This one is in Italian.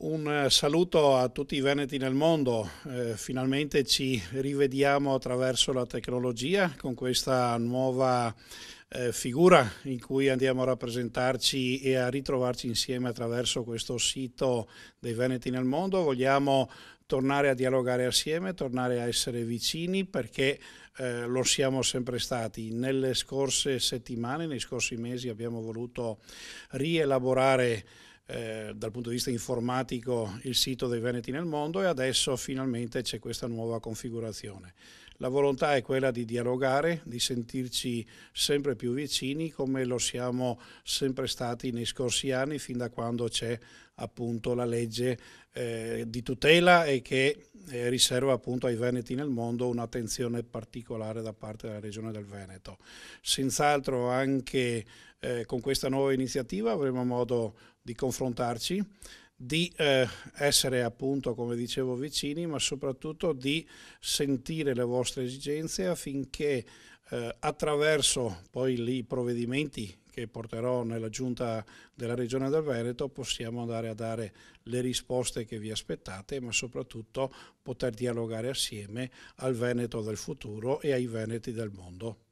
Un saluto a tutti i veneti nel mondo. Finalmente ci rivediamo attraverso la tecnologia con questa nuova figura in cui andiamo a rappresentarci e a ritrovarci insieme attraverso questo sito dei veneti nel mondo. Vogliamo tornare a dialogare assieme, tornare a essere vicini perché lo siamo sempre stati. Nelle scorse settimane, nei scorsi mesi abbiamo voluto rielaborare dal punto di vista informatico il sito dei Veneti nel mondo e adesso finalmente c'è questa nuova configurazione. La volontà è quella di dialogare, di sentirci sempre più vicini come lo siamo sempre stati nei scorsi anni fin da quando c'è appunto la legge di tutela e che riserva appunto ai Veneti nel mondo un'attenzione particolare da parte della Regione del Veneto. Senz'altro anche con questa nuova iniziativa avremo modo di confrontarci, di essere appunto, come dicevo, vicini, ma soprattutto di sentire le vostre esigenze affinché attraverso poi i provvedimenti che porterò nella Giunta della Regione del Veneto possiamo andare a dare le risposte che vi aspettate, ma soprattutto poter dialogare assieme al Veneto del futuro e ai Veneti del mondo.